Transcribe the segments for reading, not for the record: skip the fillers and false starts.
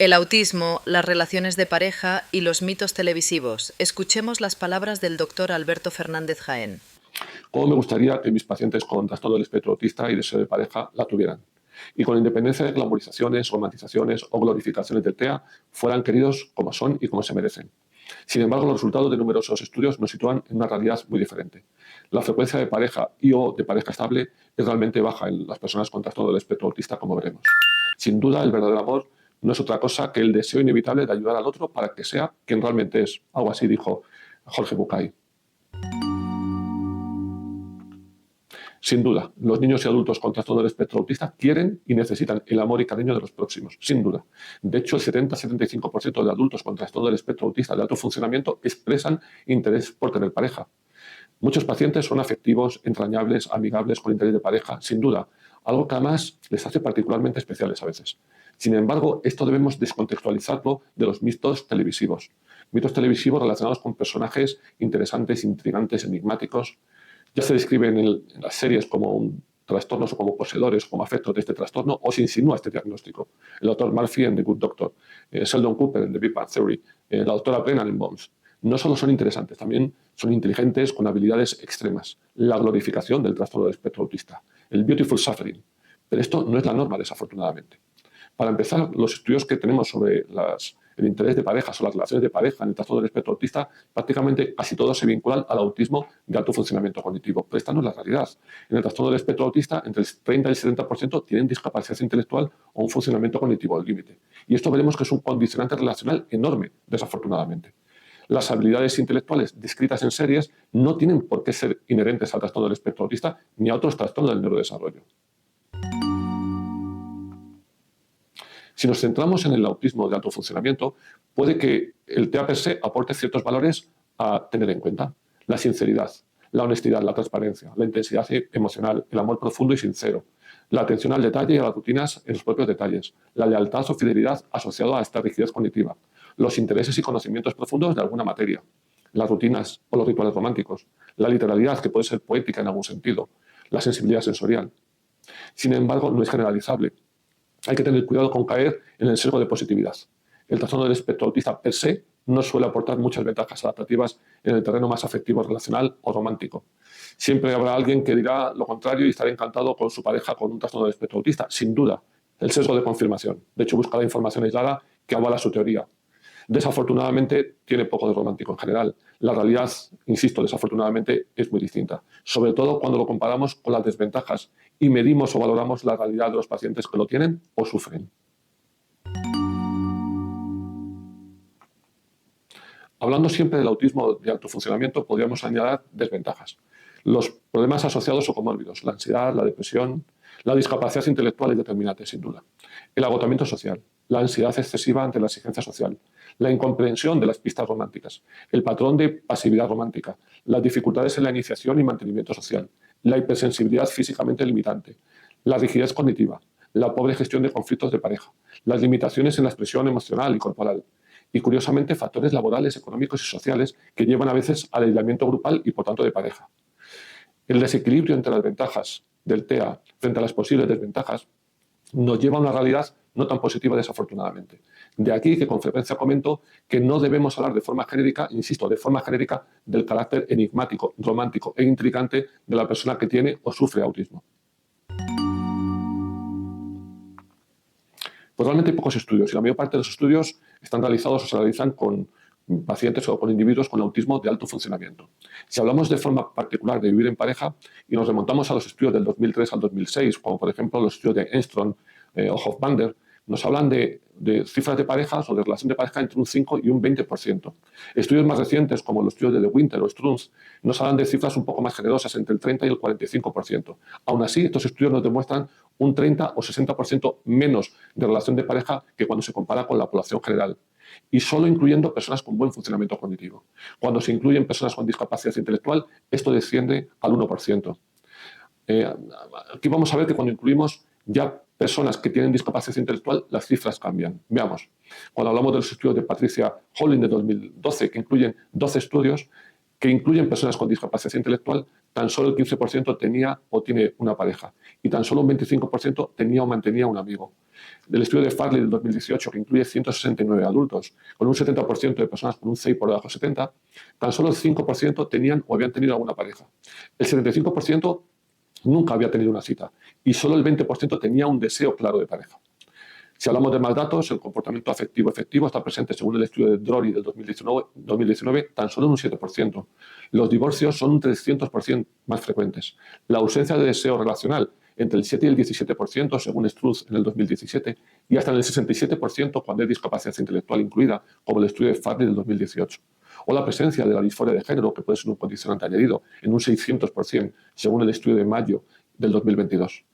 El autismo, las relaciones de pareja y los mitos televisivos. Escuchemos las palabras del doctor Alberto Fernández Jaén. ¿Cómo me gustaría que mis pacientes con trastorno del espectro autista y deseo de pareja la tuvieran? Y con independencia de glamorizaciones, romantizaciones o glorificaciones del TEA, fueran queridos como son y como se merecen. Sin embargo, los resultados de numerosos estudios nos sitúan en una realidad muy diferente. La frecuencia de pareja y o de pareja estable es realmente baja en las personas con trastorno del espectro autista, como veremos. Sin duda, el verdadero amor no es otra cosa que el deseo inevitable de ayudar al otro para que sea quien realmente es. Algo así dijo Jorge Bucay. Sin duda, los niños y adultos con trastorno del espectro autista quieren y necesitan el amor y cariño de los próximos, sin duda. De hecho, el 70-75% de adultos con trastorno del espectro autista de alto funcionamiento expresan interés por tener pareja. Muchos pacientes son afectivos, entrañables, amigables, con interés de pareja, sin duda, algo que además les hace particularmente especiales a veces. Sin embargo, esto debemos descontextualizarlo de los mitos televisivos. Mitos televisivos relacionados con personajes interesantes, intrigantes, enigmáticos. Ya se describen en las series como trastornos o como poseedores, como afectos de este trastorno, o se insinúa este diagnóstico. El doctor Murphy en The Good Doctor, Sheldon Cooper en The Big Bang Theory, la doctora Brennan en Bones. No solo son interesantes, también son inteligentes con habilidades extremas. La glorificación del trastorno del espectro autista, el beautiful suffering. Pero esto no es la norma, desafortunadamente. Para empezar, los estudios que tenemos sobre el interés de parejas o las relaciones de pareja en el trastorno del espectro autista, prácticamente casi todos se vinculan al autismo de alto funcionamiento cognitivo. Pero esta no es la realidad. En el trastorno del espectro autista, entre el 30 y el 70% tienen discapacidad intelectual o un funcionamiento cognitivo al límite. Y esto veremos que es un condicionante relacional enorme, desafortunadamente. Las habilidades intelectuales descritas en series no tienen por qué ser inherentes al trastorno del espectro autista ni a otros trastornos del neurodesarrollo. Si nos centramos en el autismo de alto funcionamiento, puede que el TEA per se aporte ciertos valores a tener en cuenta. La sinceridad, la honestidad, la transparencia, la intensidad emocional, el amor profundo y sincero, la atención al detalle y a las rutinas en los propios detalles, la lealtad o fidelidad asociada a esta rigidez cognitiva, los intereses y conocimientos profundos de alguna materia, las rutinas o los rituales románticos, la literalidad, que puede ser poética en algún sentido, la sensibilidad sensorial. Sin embargo, no es generalizable. Hay que tener cuidado con caer en el sesgo de positividad. El trastorno del espectro autista per se no suele aportar muchas ventajas adaptativas en el terreno más afectivo, relacional o romántico. Siempre habrá alguien que dirá lo contrario y estará encantado con su pareja con un trastorno del espectro autista, sin duda. El sesgo de confirmación. De hecho, busca la información aislada que avala su teoría. Desafortunadamente, tiene poco de romántico en general. La realidad, insisto, desafortunadamente es muy distinta, sobre todo cuando lo comparamos con las desventajas y medimos o valoramos la realidad de los pacientes que lo tienen o sufren. Hablando siempre del autismo de alto funcionamiento, podríamos añadir desventajas. Los problemas asociados o comórbidos, la ansiedad, la depresión, la discapacidad intelectual es determinante, sin duda. El agotamiento social, la ansiedad excesiva ante la exigencia social, la incomprensión de las pistas románticas, el patrón de pasividad romántica, las dificultades en la iniciación y mantenimiento social, la hipersensibilidad físicamente limitante, la rigidez cognitiva, la pobre gestión de conflictos de pareja, las limitaciones en la expresión emocional y corporal, y curiosamente factores laborales, económicos y sociales que llevan a veces al aislamiento grupal y por tanto de pareja. El desequilibrio entre las ventajas del TEA frente a las posibles desventajas nos lleva a una realidad no tan positiva, desafortunadamente. De aquí que con frecuencia comento que no debemos hablar de forma genérica, insisto, de forma genérica, del carácter enigmático, romántico e intrigante de la persona que tiene o sufre autismo. Pues realmente hay pocos estudios y la mayor parte de los estudios están realizados o se realizan con pacientes o con individuos con autismo de alto funcionamiento. Si hablamos de forma particular de vivir en pareja y nos remontamos a los estudios del 2003 al 2006, como por ejemplo los estudios de Enstrom o Hofbander, nos hablan de cifras de parejas o de relación de pareja entre un 5 y un 20%. Estudios más recientes, como los estudios de De Winter o Strunz, nos hablan de cifras un poco más generosas, entre el 30 y el 45%. Aún así, estos estudios nos demuestran un 30 o 60% menos de relación de pareja que cuando se compara con la población general. Y solo incluyendo personas con buen funcionamiento cognitivo. Cuando se incluyen personas con discapacidad intelectual, esto desciende al 1%. Aquí vamos a ver que cuando incluimos ya personas que tienen discapacidad intelectual, las cifras cambian. Veamos, cuando hablamos de los estudios de Patricia Holling de 2012, que incluyen 12 estudios, que incluyen personas con discapacidad intelectual, tan solo el 15% tenía o tiene una pareja y tan solo un 25% tenía o mantenía un amigo. Del estudio de Farley del 2018, que incluye 169 adultos, con un 70% de personas con un CI por debajo de 70, tan solo el 5% tenían o habían tenido alguna pareja. El 75% nunca había tenido una cita y solo el 20% tenía un deseo claro de pareja. Si hablamos de más datos, el comportamiento afectivo efectivo está presente, según el estudio de Drury del 2019, tan solo en un 7%. Los divorcios son un 300% más frecuentes. La ausencia de deseo relacional, entre el 7 y el 17%, según Struth en el 2017, y hasta en el 67% cuando hay discapacidad intelectual incluida, como el estudio de Farley del 2018. O la presencia de la disforia de género, que puede ser un condicionante añadido, en un 600%, según el estudio de mayo del 2022.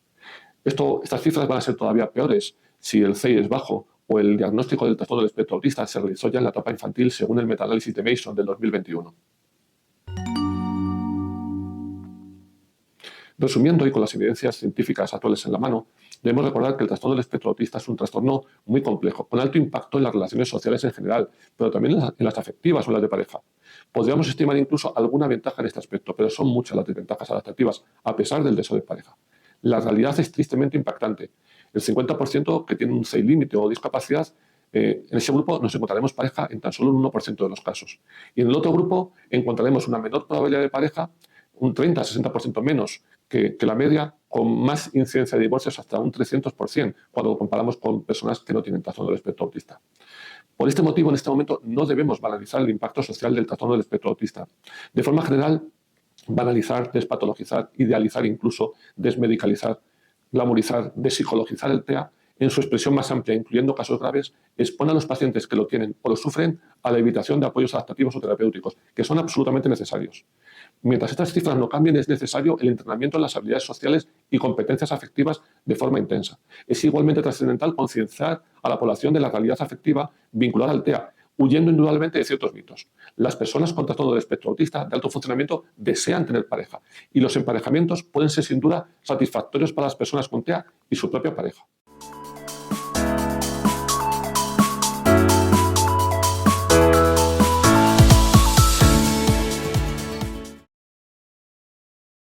Estas cifras van a ser todavía peores si el CI es bajo o el diagnóstico del trastorno del espectro autista se realizó ya en la etapa infantil, según el metaanálisis de Mason del 2021. Resumiendo y con las evidencias científicas actuales en la mano, debemos recordar que el trastorno del espectro autista es un trastorno muy complejo, con alto impacto en las relaciones sociales en general, pero también en las afectivas o en las de pareja. Podríamos estimar incluso alguna ventaja en este aspecto, pero son muchas las desventajas adaptativas, a pesar del deseo de pareja. La realidad es tristemente impactante. El 50% que tiene un CI límite o discapacidad, en ese grupo nos encontraremos pareja en tan solo un 1% de los casos. Y en el otro grupo encontraremos una menor probabilidad de pareja, un 30-60% menos que la media, con más incidencia de divorcios hasta un 300% cuando lo comparamos con personas que no tienen trastorno del espectro autista. Por este motivo, en este momento, no debemos banalizar el impacto social del trastorno del espectro autista. De forma general, banalizar, despatologizar, idealizar, incluso desmedicalizar, glamorizar, despsicologizar el TEA en su expresión más amplia, incluyendo casos graves, expone a los pacientes que lo tienen o lo sufren a la evitación de apoyos adaptativos o terapéuticos, que son absolutamente necesarios. Mientras estas cifras no cambien, es necesario el entrenamiento en las habilidades sociales y competencias afectivas de forma intensa. Es igualmente trascendental concienciar a la población de la realidad afectiva vinculada al TEA, huyendo indudablemente de ciertos mitos. Las personas con trastorno del espectro autista de alto funcionamiento desean tener pareja y los emparejamientos pueden ser sin duda satisfactorios para las personas con TEA y su propia pareja.